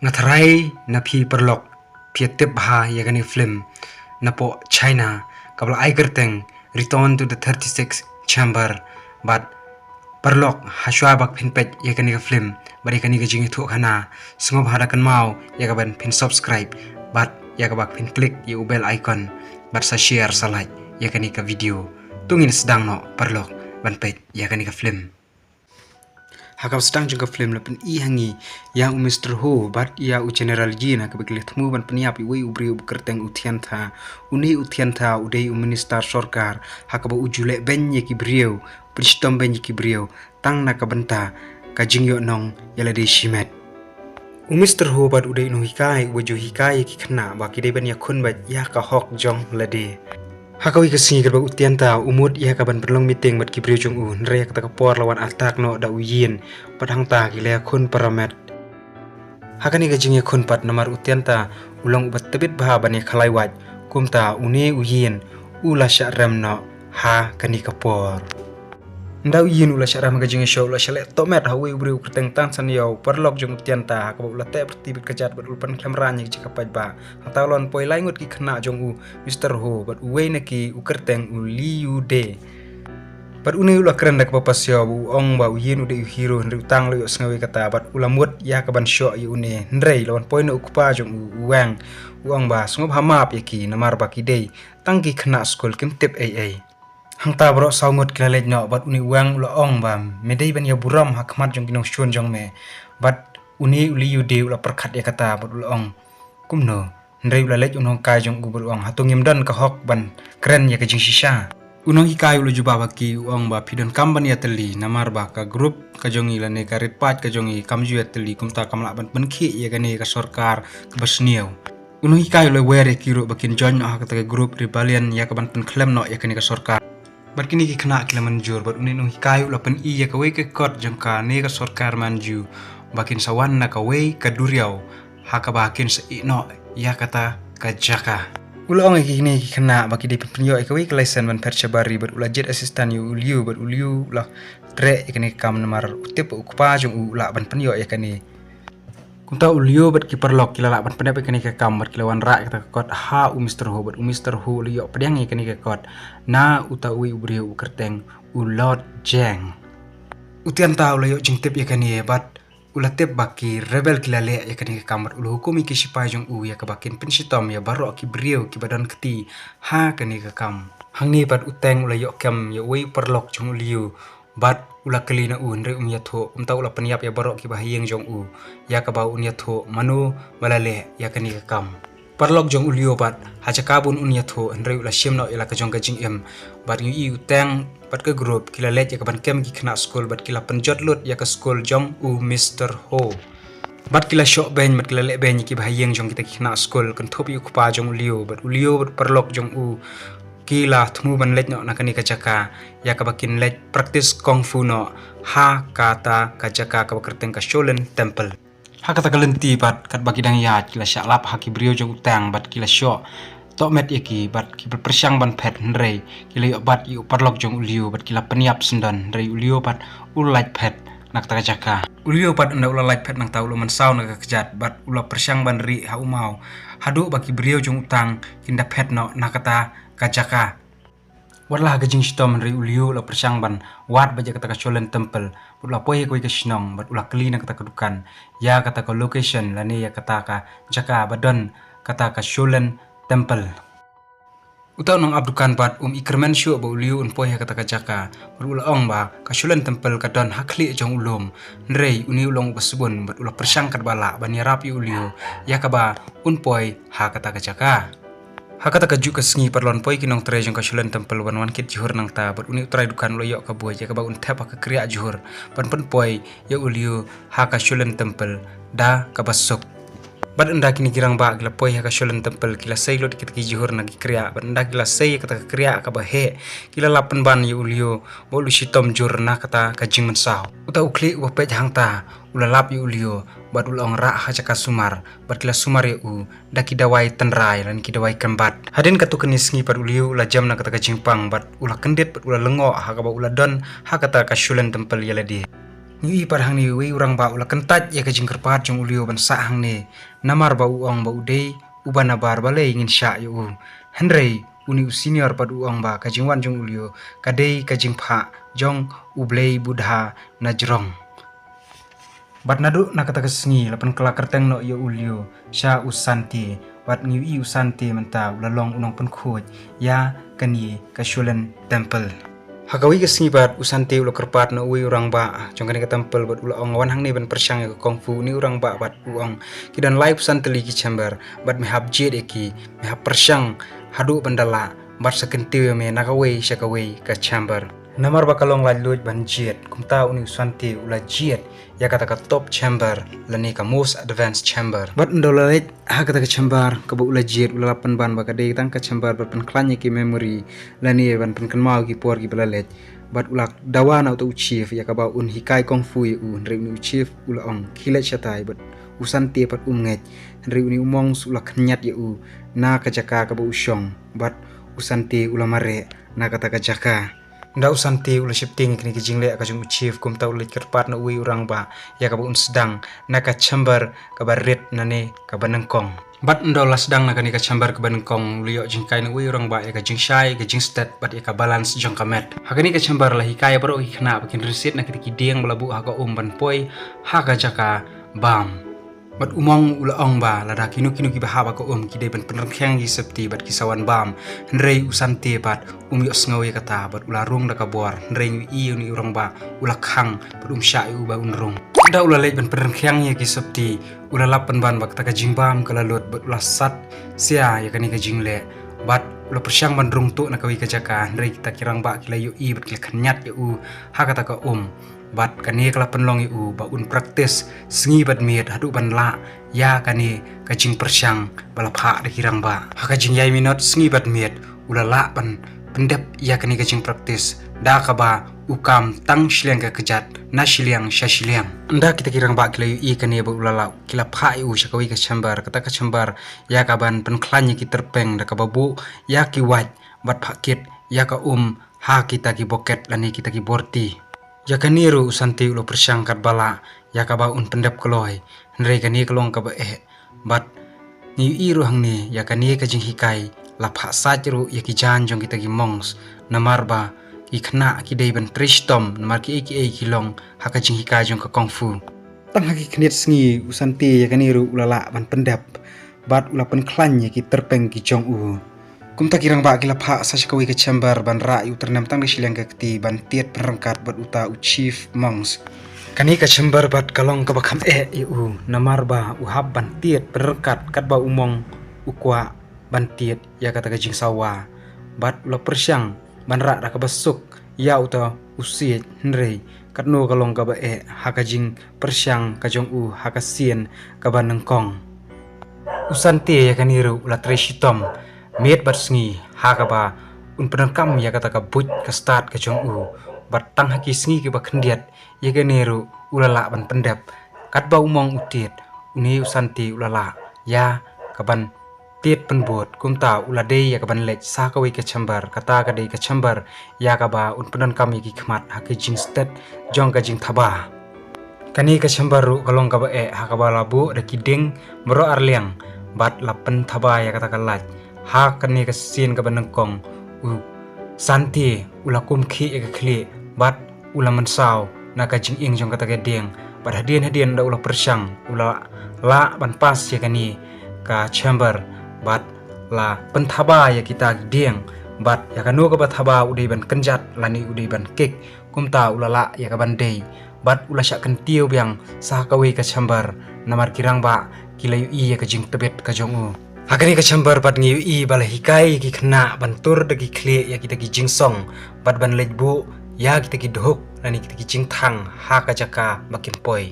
Ngatharai na phi perlok pietip ha yakani film napo China kabla ai gerteng return to the 36 chamber but perlok haswa bak phinpet yakani film bari kani jingi thu khana sungob hadakan mau yakaban phin subscribe but yakabak phin click yu bell icon but sa share sa like yakani ka video tungin sedang no perlok ban pet yakani ka film hakap sedang juga film lapan i hangi yang Mr. Ho bat ia general ji na kabekli thmu ban peniap i wei ubri kerteng utian tha udei minister sorkar hakaba ujule ben ki brieu pristom ben ki brieu tang na kabenta ka jingyo nong yala de shimet Mr. Ho bat udei no hikai waju hikai ki khna ba ki de ben ya khun bat ya ka hok jong lade Hakawi kesingi kerba utian ta umut ia kaban berlong meeting bat kibriu jong un rek ta kapor lawan atak no da uyin padang ta gile kun paramet hakani gajing kun pat nomor utian ta ulong bat tebit bah bani khalai wat kumta une uyin ula syarem no ha kani kapor Ndau yin ula syarem gajing show ula syale tomet hawi ubriu kerteng tan san yau perlok jong utian ta hakaba ula te bertibit kejat bat ulpan klemran yang cikapat ba hatalon poi laingut ki khna jong u Mr. Ho bat uwe neki u kerteng u liu de bat une ula keren dak papas yo bu ong ba yin ude hero ndri utang lo sngawe kata bat ula mut ya kaban syo yu une ndrei lawan poi no ukupa jong u wang uang ba sngob hamap yaki namar ba ki dei tangki khna skol kim tip ai hang ta bro saungut kilalej no bat uni uang ula ong ba medei ban ya buram hakmat jong kinong shun jong me bat uni uli yu de ula perkhat ya kata bat ula ong kumno ndrei ula lej unong kai jong gu ong hatungim dan ka hok ban keren ya ka jing shisha unong hikai ulu juba baki uang ba pidon kamban ya teli namar ba ka grup ka jongi lane ka repat ka jongi kamju ya teli kumta kamla ban benki ya kane ka sorkar ka basniau unong hikai ulu were kiro bakin join no hakata ka grup rebellion ya ka ban pen klem no ya kane ka sorkar bat kini ki khna kila manjur bat uni no hikai ulu pen i ya ka we ka kot jangka ne ka sorkar manju bakin sawan na ka we ka duriau haka bakin sa ino ya kata ka jaka Ula ong ini kena bagi di penyo ikawi kelaisan ban percabari ber ula jet assistant yu uliu ber uliu lah tre ikani kam namar utip ukpa jong ula ban penyo ikani kunta uliu ber kiperlok kila ban pendap ikani ka kam ber kilawan ra kata kot ha Mr. Ho ber Mr. Ho liyo pedang ikani ka kot na utawi ubriu kerteng ulot jeng utian ta ula yo jing tip ikani bat ulatip baki rebel kilale ya kani kamar ulu hukum iki sipai jong u ya kabakin pensitom ya baro ki brieu ki badan keti ha kani ka kam hangni bat uteng ula yok kam ya wei perlok jong uliu bat ula kelina un re ya tho umta ula peniap ya baro ki bahiyeng jong u ya ka bau ya tho manu balale ya kani ka kam perlok jong uliu bat haja kabun ya tho andre ula shimno ila ka jong gajing em bat yu uteng bat ke grup kila let ya kaban kem ki kena school bat kila penjot lut ya ke school jong u Mr. Ho bat kila shok ben bat kila let ben ki bahayeng jong kita kena school kan thop yu kupa jong uliu bat perlok jong u kila thmu ban let no nakani ka jaka ya ka bakin let practice kung fu no ha kata ka jaka ka kerteng ka Shaolin temple ha kata kalenti bat kat bagi dang ya kila syaklap ha ki brio jong utang bat kila shok tok met yaki bat ki persyang ban pet ndrei kila yo bat yu perlok jong uliu bat kila peniap sendan ndrei uliu bat ulait pet nak taka jaka uliu bat nda ulait pet nang tau lu mansau nak kejat bat ula persyang ban ri ha umau hadu baki brio jong utang kinda pet no nakata kajaka Warlah gajing stom ndrei uliu la persyang ban wat baja kata ka Shaolin temple ula poye ko ka shnong bat ula kli nak kata kedukan ya kata ka location lani ya kata ka jaka badon kata ka Shaolin temple utaw nang abdukan bat ikermen syu ba uliu un poya kata ka jaka ula ong ba ka Shaolin temple ka don hakli jong ulum ndrei uni ulong basbun bat ula persyang kat bala ban yarap uliu ya ka ba un poy ha kata ka jaka hakata ka ju ka sngi parlon poi kinong tre jong ka Shaolin temple wan kit juhur nang ta bat uni utrai dukan lo yo ka buai ya ka ba un thap ka kriya juhur ban pen poi ya uliu ha ka Shaolin temple da ka basuk bat enda kini girang ba gila poi ha ka Shaolin temple kila sei lo dikit ki juhur nagi kriya bat enda gila sei kata ka kriya ka ba he kila lapan ban ya uliu bo lu sitom jur na kata ka jing mensau uta ukli wa pej hang ta ula lap ya uliu bat ula ong ra ha jaka sumar bat kila sumar ya u da ki dawai tenrai lan ki dawai kembat hadin katu kenis ngi pat uliu ula jam na kata ka jingpang bat ula kendit bat ula lengo ha ka ba ula don ha kata ka Shaolin temple ya ladi Ni par hang ni we urang ba ula kentat ya ka jingkerpat jong ulio ban sa hang ne namar ba uang ba ude ubana bar ba le ingin sya yu henrei uni senior pad uang ba ka jingwan jong ulio kadei ka jingpha jong ublei budha najrong bat nadu nakata kesngi lapan kala kerteng no yo ulio sya usanti wat ngi usanti menta ulalong unong pen khoj ya kani ka shulen temple hagawi kesngi bat usanti ulo kerpat no ui urang ba jong kani ka temple bat ulo ong wan hang ni ban persyang ka kongfu ni urang ba bat uong kidan live santeli ki chamber bat me hab jet eki me hab persyang hadu bandala bat sakentiu me nagawe syakawe ka chamber namar bakalong laluj ban jet kumta uni usanti ula jet ya kata ka top chamber lani ka most advanced chamber bat ndolalet ha kata ka chamber ka bu ula jet ula lapan ban ba kadai tang ka chamber bat pen klanya ki memory lani ban pen kenmau ki por ki balalet bat ula dawana auto chief ya ka ba un hikai kongfu u re uni chief ula ong khilet chatai bat usanti pat umnget re uni umong ula khnyat ya u na ka jaka ka bu usyong bat usanti ula mare na kata ka jaka nda usanti ula shifting kini ki jingle ka jung chief kum ta ula kerpat na ui urang ba ya ka un sedang na ka chamber ka baret nane ka banengkong bat ndo la sedang na kani ka chamber ka banengkong liyo jingkai na ui urang ba ya ka jingshai ka jingstat bat ya ka balance jong kamet hakani ka chamber la hikaya baro hikna bakin resit na kiti dieng balabu ha ka ban poi ha ka jaka bam bat umong ula ong ba lada kinu ki bahaba ko ki ban penerkhang gi septi bat kisawan bam nrei usanti bat yo sngawi kata bat ula rung da kabor nrei i uni urang ba ula khang bat sya u ba unrung da ula lej ban penerkhang ya ki septi ula lapan ban bak ta ka jingbam kala lot bat ula sat sia ya kani ka jingle bat ula persyang ban rung tu na kawi ka jaka nrei kita kirang ba kila yu i bat kila khanyat ya u ha kata ka bat kani kala penlong u ba un praktis sengi bat miet hadu ban la ya kani kajing persyang balap ha de kirang ba ha kajing yai minot sengi bat miet ulala ban pendep ya kani kajing praktis da ka ba ukam tang shiliang ka kejat na shiliang sha shiliang nda kita kirang ba kila i kani ba ulala kila pha u shakawi ka chambar kata ka chambar ya ka ban penklanya ki terpeng da ka babu ya ki wat bat phakit ya ka ha kita ki boket lani kita ki borti ya kaniru usanti ulo persyang kat bala ya ka ba un pendep koloi nrei kani kolong ka ba bat ni iru hang ni ya kani ka jing hikai la pha sajru ya ki jan jong kita ki mongs namar ba ki khna ki dei ban tristom namar ki kilong ha ka jing hikai jong ka kongfu tang ha ki khnit sngi usanti ya kaniru ulala ban pendep bat ula pen klan ya ki terpeng ki jong kum ta kirang ba kila pha sa shikawi ka chamber ban ra yu ternam tang silang ka kti ban tiet perangkat bat uta u chief monks kani ka chamber bat kalong ka bakham yu namar ba u hab ban tiet perangkat kat ba umong ukwa ban tiet ya kata ka jing sawa bat ula persyang ban ra ka basuk ya uta usiet nrei kat no kalong ka ba ha ka jing persyang ka jong ha ka sien ka ban nengkong usanti ya kaniru ula treshitom miet bat sngi ha ka ba un penangkam ya kata ka but ka start ka jong bat tang haki sngi ki ba khendiat ya ka neru ulala ban pendap kat ba umong utit uni usanti ulala ya ka ban tiet penbot kumta ulade ya ka ban lech sa ka wi ka chamber kata ka dei ka chamber ya ka ba un penangkam ki khmat ha ka jing stat jong ka jing thaba kani ka chamber ru kalong ka ba ha ka ba labu da kiding mero arliang bat lapen thaba ya kata ka lach ha kani ka sin ka banengkong santi ula kumkhi e ka khli bat ula mansau na ka jing ing jong kata ka ding bat hadian da ula persyang ula la ban pas ya kani ka chamber bat la penthaba ya kita ding bat ya kanu ka bathaba udai ban kenjat lani udai ban kek kumta ula la ya ka ban dei bat ula syak kentiu biang sa ka wi ka chamber namar kirang ba kilayu i ya ka jing tebet ka jong hakani ka chamber bat ngi i bala hikai ki khna bantur dagi khle ya kita ki jingsong bat ban lejbu ya kita ki dohuk lani kita ki jingthang ha ka jaka makin poi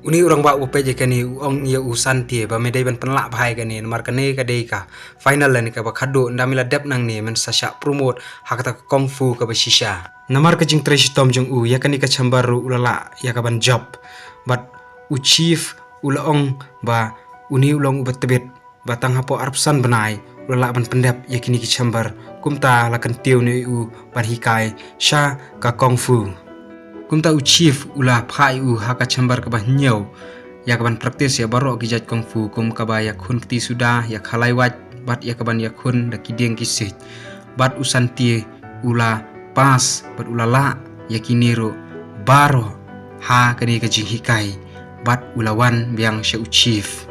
uni urang ba upe je kani ong ya usanti ba medai ban penla bhai kani mar kani ka dei ka final lani ka ba khadu ndamila dep nang ni men sasha promote ha ka kongfu ka ba shisha namar ka jing tresh tom jong ya kani ka chamber ru ulala ya ka ban job bat u chief ula ong ba uni ulong ubat tebet batang hapo arpsan benai ulala ban pendap yakini ki chamber kumta lakan tiu ni u ban hikai sha ka kongfu kumta u chief ula phai u haka chamber ka ba nyau ya kaban praktis ya baro ki jat kung fu kum ka ba ya khun kti suda ya khalai wat bat ya kaban ya khun da kideng kisih bat usanti ula pas bat ula la ya kiniro baro ha kani ka jing hikai bat ulawan biang sya u chief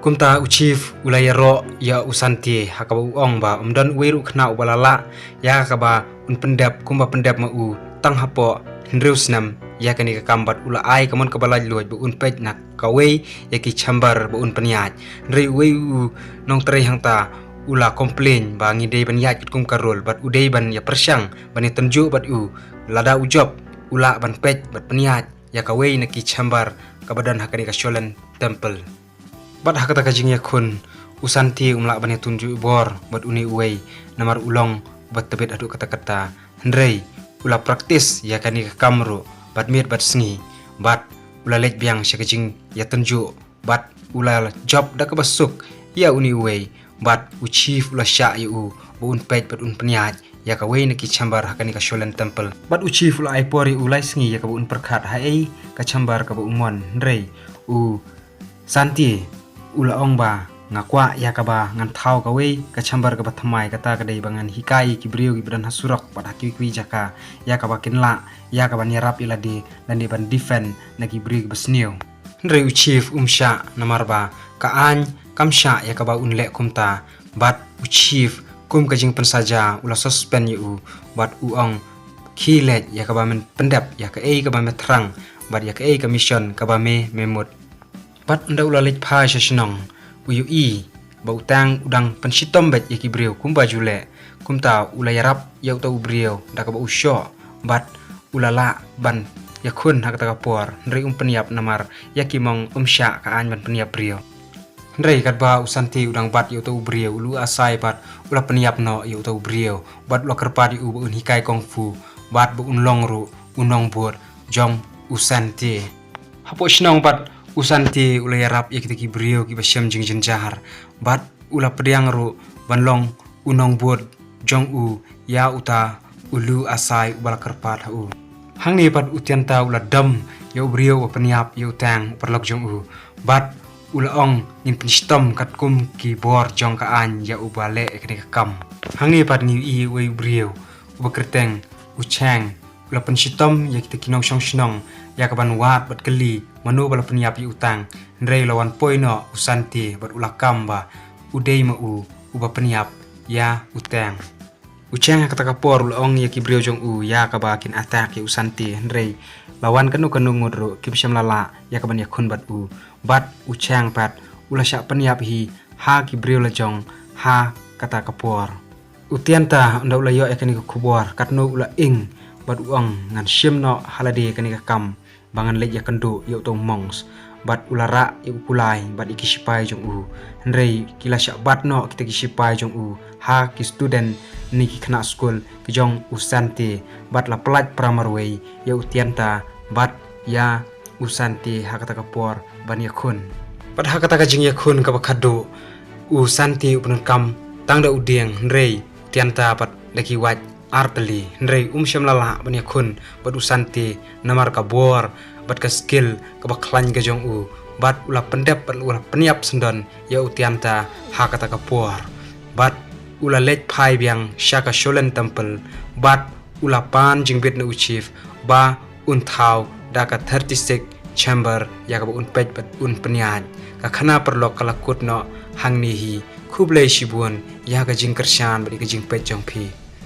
kumta u chief ula ya ro ya usanti hakaba uong ba umdan weru khna ubalala ya kaba un pendap kumba pendap ma u tang hapo Hendreusnam ya kani ka kambat ula ai kamon ka balaj luaj bu un pej nak kawei ya ki chambar bu un peniat rei wei u nong trei hang ta ula komplain ba ngi dei ban yat kum karol bat udei ban ya persyang ban tenju bat u lada ujob ula ban pej bat peniat ya kawei na ki chambar ka badan hakani ka sholen temple bat hakata ka jing ya kun usanti umla ban tunju bor bat uni wei namar ulong bat tebet adu kata-kata hendrei ula praktis ya kani ka kamro bat mir bat sngi bat ula lej biang syakajing ya tenju bat ula job da ka basuk ya uni wei bat u chief ula sya ya u un pej bat un peniat ya ka wei neki chambar hakani ka sholen temple bat u chief ula ai pori ulai sngi ya ka un perkhat hai ka chambar ka bu umon rei u santi ula ong ba ngakwa ya ka ba ngan thau ka wei ka chambar ka ba thamai kata ka dei bangan hikai ki brio ki bran hasurok pada ki jaka ya ka ba kinla ya ka ba nyarap iladi dan di ban defend na ki brio ki basnio rei u chief umsha namar ba ka an kamsha ya ka ba unle kumta bat u chief kum ka jing pensaja ula suspend yu bat u ong kilet ya ka ba men pendap ya ka ka ba metrang bat ya ka ka mission ka ba me memut bat unda ula lej pha shnong UI ba utang udang pensitom bet yaki brio kumba jule kumta ula yarap ya uta brio da ka ba usyo bat ulala ban yakun hakata kapor ndrei peniap namar yaki mong umsya ka an ban peniap brio ndrei kat ba usanti udang bat ya uta brio ulu asai bat ula peniap no ya uta brio bat ula kerpat yu ba un hikai kungfu bat bu un longru unong bur jong usanti hapo shnong bat usanti ula yarap ya kita ki brio ki basyam jing jahar bat ula pediang ru banlong unong bud jong u ya uta ulu asai ubala kerpat hu hang ni pat utianta ula dam ya brio wa peniap ya utang perlok jong u bat ula ong nin penstom kat kum ki bor jong ka an ya ubale ekni kam hang ni pat ni i we brio uba kerteng uchang ula penstom ya kita kinong shong shnong ya kaban wat bat keli manu bala peniap yu utang ndrei lawan poino usanti bat ula kamba udei ma u uba peniap ya utang uchang kata kapor ula ong ya ki brio jong u ya kabakin atak ya usanti ndrei lawan kanu ngudro ki bisyam lala ya kaban ya kun bat u bat uchang pat ula syak peniap hi ha ki brio la jong ha kata kapor utianta unda ula yo ekani kubor katno ula ing bat uang ngan syem no halade kani kam bangan lej ya kendo yo tong mongs bat ulara ibu pulai bat iki sipai jong u ndrei kila syak bat no kita ki sipai jong u ha ki student ni ki kena school ki jong usanti bat la pelat pramarway ya utianta bat ya usanti hakata kapor ban ya kun bat hakata ka jing ya kun ka bakado usanti upen kam tangda udeng ndrei utianta bat laki wat arteli ndrei syam lala ban ya kun bat usanti namar ka bor bat ka skill ka baklan ka jong u bat ula pendap bat ula peniap sendon ya utianta hakata ka por bat ula lej phai biang syaka sholen temple bat ula pan jing bet na chief ba un thau da ka 36 chamber ya ka un pej bat un peniat ka khana perlok kala kut no hang ni hi khublei shibun ya ka jing kershan bat ka jing pej jong phi